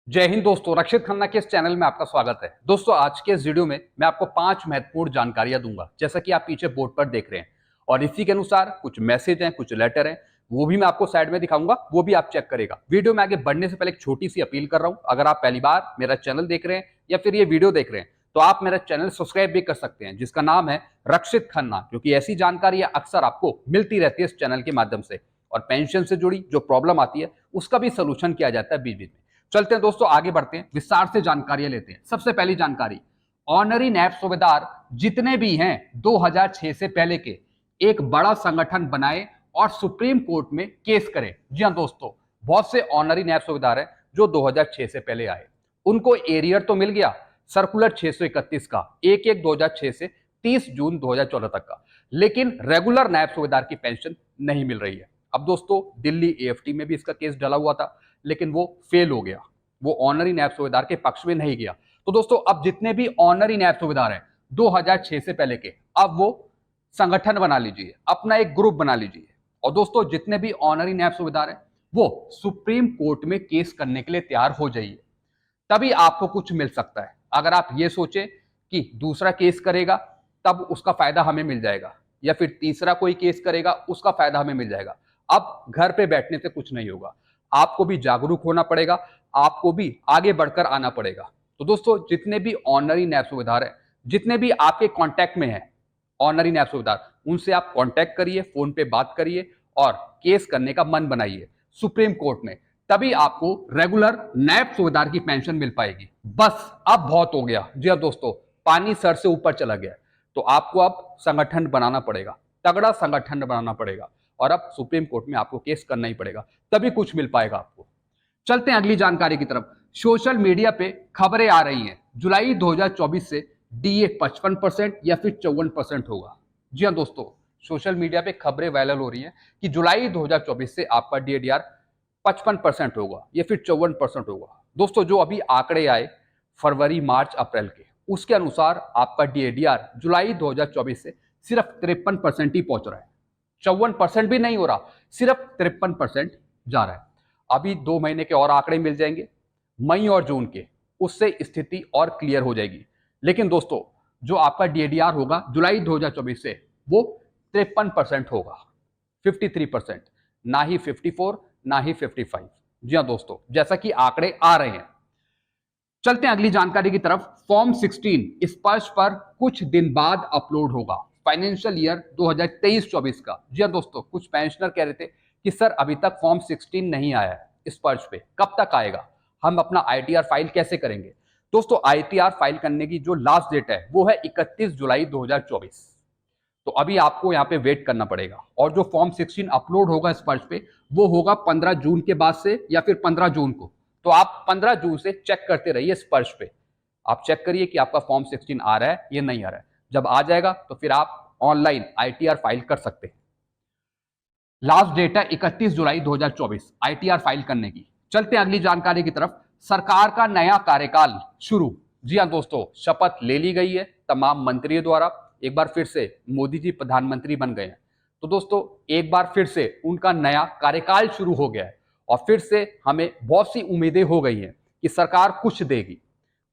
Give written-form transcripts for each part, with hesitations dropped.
जय हिंद दोस्तों, रक्षित खन्ना के इस चैनल में आपका स्वागत है। दोस्तों, आज के इस वीडियो में मैं आपको 5 महत्वपूर्ण जानकारियां दूंगा, जैसा कि आप पीछे बोर्ड पर देख रहे हैं। और इसी के अनुसार कुछ मैसेज हैं, कुछ लेटर हैं, वो भी मैं आपको साइड में दिखाऊंगा, वो भी आप चेक करेगा। वीडियो में आगे बढ़ने से पहले एक छोटी सी अपील कर रहा हूं, अगर आप पहली बार मेरा चैनल देख रहे हैं या फिर ये वीडियो देख रहे हैं तो आप मेरा चैनल सब्सक्राइब भी कर सकते हैं, जिसका नाम है रक्षित खन्ना, क्योंकि ऐसी जानकारियां अक्सर आपको मिलती रहती है इस चैनल के माध्यम से। और पेंशन से जुड़ी जो प्रॉब्लम आती है उसका भी सोल्यूशन किया जाता है बीच बीच में। चलते हैं दोस्तों, आगे बढ़ते हैं, विस्तार से जानकारियां लेते हैं। सबसे पहली जानकारी, ऑनरी नैब सूबेदार जितने भी हैं 2006 से पहले के एक बड़ा संगठन बनाए और सुप्रीम कोर्ट में केस करें। जी हां दोस्तों, बहुत से ऑनरी नैब सूबेदार हैं जो 2006 से पहले आए, उनको एरियर तो मिल गया सर्कुलर 631 का 1/1/2006 से 30 जून 2014 तक का, लेकिन रेगुलर नायब सूबेदार की पेंशन नहीं मिल रही है। अब दोस्तों, दिल्ली एएफटी में भी इसका केस डला हुआ था, लेकिन वो फेल हो गया, वो ऑनरी नायब सूबेदार के पक्ष में नहीं गया। तो दोस्तों, अब जितने भी ऑनरी नायब सूबेदार हैं 2006 से पहले के, अब वो संगठन बना लीजिए, अपना एक ग्रुप बना लीजिए। और दोस्तों, जितने भी ऑनरी नायब सूबेदार हैं वो सुप्रीम कोर्ट में केस करने के लिए तैयार हो जाइए, तभी आपको कुछ मिल सकता है। अगर आप ये सोचे कि दूसरा केस करेगा तब उसका फायदा हमें मिल जाएगा, या फिर तीसरा कोई केस करेगा उसका फायदा हमें मिल जाएगा, अब घर पे बैठने से कुछ नहीं होगा। आपको भी जागरूक होना पड़ेगा, आपको भी आगे बढ़कर आना पड़ेगा। तो दोस्तों, जितने भी ऑनरी नैब सूबेदार हैं, जितने भी आपके कांटेक्ट में हैं ऑनरी नैब सूबेदार, उनसे आप कांटेक्ट करिए, फोन पे बात करिए और केस करने का मन बनाइए सुप्रीम कोर्ट में, तभी आपको रेगुलर नैब सूबेदार की पेंशन मिल पाएगी। बस अब बहुत हो गया। जी हाँ दोस्तों, पानी सर से ऊपर चला गया, तो आपको अब संगठन बनाना पड़ेगा, तगड़ा संगठन बनाना पड़ेगा, और अब सुप्रीम कोर्ट में आपको केस करना ही पड़ेगा, तभी कुछ मिल पाएगा आपको। चलते हैं अगली जानकारी की तरफ। सोशल मीडिया पे खबरें आ रही हैं जुलाई 2024 से डीए 55% या फिर 54% होगा। जी हाँ दोस्तों, सोशल मीडिया पे खबरें वायरल हो रही हैं कि जुलाई 2024 से आपका डीएडीआर 55% होगा या फिर 54% होगा। दोस्तों, जो अभी आंकड़े आए फरवरी मार्च अप्रैल के, उसके अनुसार आपका डीएडीआर जुलाई 2024 से सिर्फ 53% ही पहुंच रहा है, 54% भी नहीं हो रहा, सिर्फ 53% जा रहा है। अभी 2 महीने के और आंकड़े मिल जाएंगे, मई और जून के, उससे स्थिति और क्लियर हो जाएगी। लेकिन दोस्तों, जो आपका डीएडीआर होगा जुलाई 2024 से वो 53% होगा, 53%, ना ही 54, ना ही 55। जी हाँ दोस्तों, जैसा कि आंकड़े आ रहे हैं। चलते हैं अगली जानकारी की तरफ। फॉर्म 16 स्पर्श पर कुछ दिन बाद अपलोड होगा, फाइनेंशियल ईयर 2023-24 का। जी हाँ दोस्तों, कुछ पेंशनर कह रहे थे कि सर अभी तक फॉर्म 16 नहीं आया है स्पर्श पे, कब तक आएगा, हम अपना आईटीआर फाइल कैसे करेंगे। दोस्तों, आईटीआर फाइल करने की जो लास्ट डेट है वो है 31 जुलाई 2024। तो अभी आपको यहाँ पे वेट करना पड़ेगा, और जो फॉर्म 16 अपलोड होगा स्पर्श पे वो होगा 15 जून के बाद से या फिर 15 जून को। तो आप 15 जून से चेक करते रहिए स्पर्श पे, आप चेक करिए कि आपका फॉर्म 16 आ रहा है या नहीं आ रहा है। जब आ जाएगा तो फिर आप ऑनलाइन आईटीआर फाइल कर सकते हैं। लास्ट डेट है 31 जुलाई 2024 आईटीआर फाइल करने की। चलते हैं अगली जानकारी की तरफ। सरकार का नया कार्यकाल शुरू। जी हाँ दोस्तों, शपथ ले ली गई है तमाम मंत्रियों द्वारा, एक बार फिर से मोदी जी प्रधानमंत्री बन गए हैं। तो दोस्तों, एक बार फिर से उनका नया कार्यकाल शुरू हो गया है, और फिर से हमें बहुत सी उम्मीदें हो गई हैं कि सरकार कुछ देगी,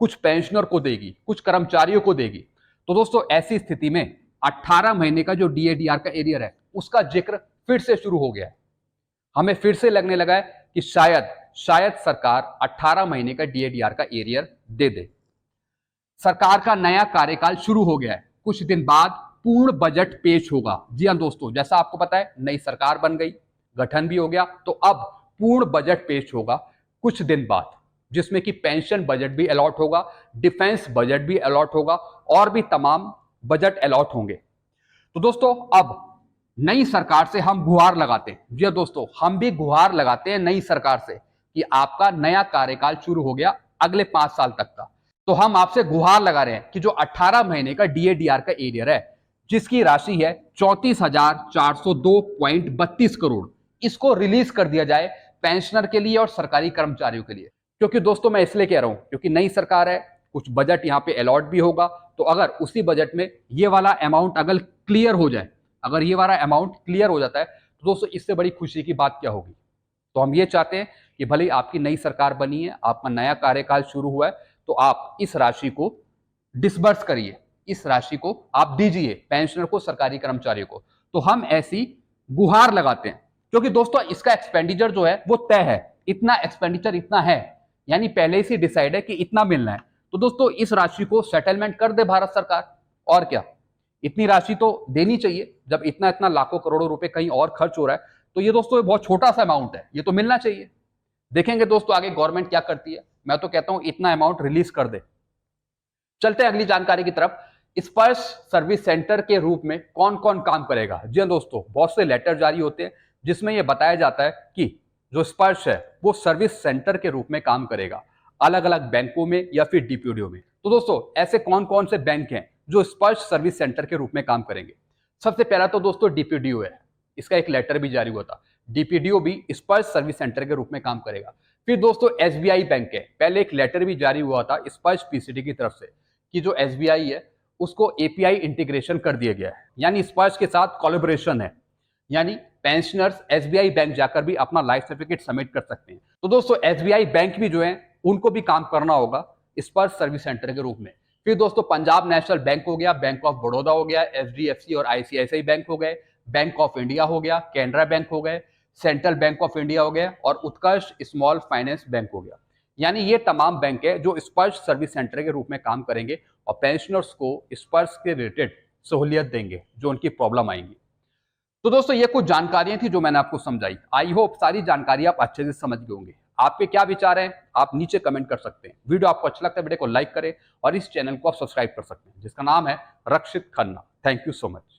कुछ पेंशनर को देगी, कुछ कर्मचारियों को देगी। तो दोस्तों, ऐसी स्थिति में 18 महीने का जो डीएडीआर का एरियर है उसका जिक्र फिर से शुरू हो गया है। हमें फिर से लगने लगा है कि शायद सरकार 18 महीने का डीएडीआर का एरियर दे दे। सरकार का नया कार्यकाल शुरू हो गया है, कुछ दिन बाद पूर्ण बजट पेश होगा। जी हां दोस्तों, जैसा आपको पता है नई सरकार बन गई, गठन भी हो गया, तो अब पूर्ण बजट पेश होगा कुछ दिन बाद, जिसमें कि पेंशन बजट भी अलॉट होगा, डिफेंस बजट भी अलॉट होगा, और भी तमाम बजट अलॉट होंगे। तो दोस्तों, अब नई सरकार से हम गुहार लगाते हैं। जी दोस्तों, हम भी गुहार लगाते हैं नई सरकार से कि आपका नया कार्यकाल शुरू हो गया अगले 5 साल तक का। तो हम आपसे गुहार लगा रहे हैं कि जो 18 महीने का डीएडीआर का एरियर है, जिसकी राशि है 34,402.32 करोड़, इसको रिलीज कर दिया जाए पेंशनर के लिए और सरकारी कर्मचारियों के लिए। क्योंकि दोस्तों, मैं इसलिए कह रहा हूं क्योंकि नई सरकार है, कुछ बजट यहां पे अलॉट भी होगा, तो अगर उसी बजट में ये वाला अमाउंट अगर क्लियर हो जाए, अगर ये वाला अमाउंट क्लियर हो जाता है, तो दोस्तों इससे बड़ी खुशी की बात क्या होगी। तो हम ये चाहते हैं कि भले आपकी नई सरकार बनी है, आपका नया कार्यकाल शुरू हुआ है, तो आप इस राशि को डिसबर्स करिए, इस राशि को आप दीजिए पेंशनर को, सरकारी कर्मचारियों को। तो हम ऐसी गुहार लगाते हैं, क्योंकि दोस्तों इसका एक्सपेंडिचर जो है वो तय है, इतना एक्सपेंडिचर इतना है, यानी पहले से डिसाइड है कि इतना मिलना है। तो दोस्तों इस राशि को सेटलमेंट कर दे भारत सरकार, और क्या, इतनी राशि तो देनी चाहिए। जब इतना इतना लाखों करोड़ों रुपए कहीं और खर्च हो रहा है, तो ये दोस्तों बहुत छोटा सा अमाउंट है, ये तो मिलना चाहिए। देखेंगे दोस्तों आगे गवर्नमेंट क्या करती है। मैं तो कहता हूं इतना अमाउंट रिलीज कर दे। चलते हैं अगली जानकारी की तरफ। स्पर्श सर्विस सेंटर के रूप में कौन कौन काम करेगा। जी हाँ दोस्तों, बहुत से लेटर जारी होते हैं जिसमें यह बताया जाता है कि जो स्पर्श है वो सर्विस सेंटर के रूप में काम करेगा, अलग अलग बैंकों में या फिर डीपीडीओ में। तो दोस्तों ऐसे कौन कौन से बैंक हैं जो स्पर्श सर्विस सेंटर के रूप में काम करेंगे। सबसे पहला तो दोस्तों डीपीडीओ है, इसका एक लेटर भी जारी हुआ था, डीपीडीओ भी स्पर्श सर्विस सेंटर के रूप में काम करेगा। फिर दोस्तों एसबीआई बैंक है, पहले एक लेटर भी जारी हुआ था स्पर्श पीसीडी की तरफ से कि जो एसबीआई है उसको एपीआई इंटीग्रेशन कर दिया गया है, यानी स्पर्श के साथ कोलैबोरेशन है, यानी पेंशनर्स एसबीआई बैंक जाकर भी अपना लाइफ सर्टिफिकेट सबमिट कर सकते हैं। तो दोस्तों एसबीआई बैंक भी जो है उनको भी काम करना होगा स्पर्श सर्विस सेंटर के रूप में। फिर दोस्तों पंजाब नेशनल बैंक हो गया, बैंक ऑफ बड़ौदा हो गया, एचडीएफसी और आईसीआईसीआई बैंक हो गए, बैंक ऑफ इंडिया हो गया, कैनरा बैंक हो गए, सेंट्रल बैंक ऑफ इंडिया हो गया और उत्कर्ष स्मॉल फाइनेंस बैंक हो गया। यानी ये तमाम बैंक है जो स्पर्श सर्विस सेंटर के रूप में काम करेंगे और पेंशनर्स को स्पर्श के रिलेटेड सहूलियत देंगे जो उनकी प्रॉब्लम आएंगी। तो दोस्तों ये कुछ जानकारियां थी जो मैंने आपको समझाई। आई होप सारी जानकारी आप अच्छे से समझ गए होंगे। आपके क्या विचार हैं आप नीचे कमेंट कर सकते हैं। वीडियो आपको अच्छा लगता है वीडियो को लाइक करें और इस चैनल को आप सब्सक्राइब कर सकते हैं जिसका नाम है Rakshit Khanna. Thank you so much.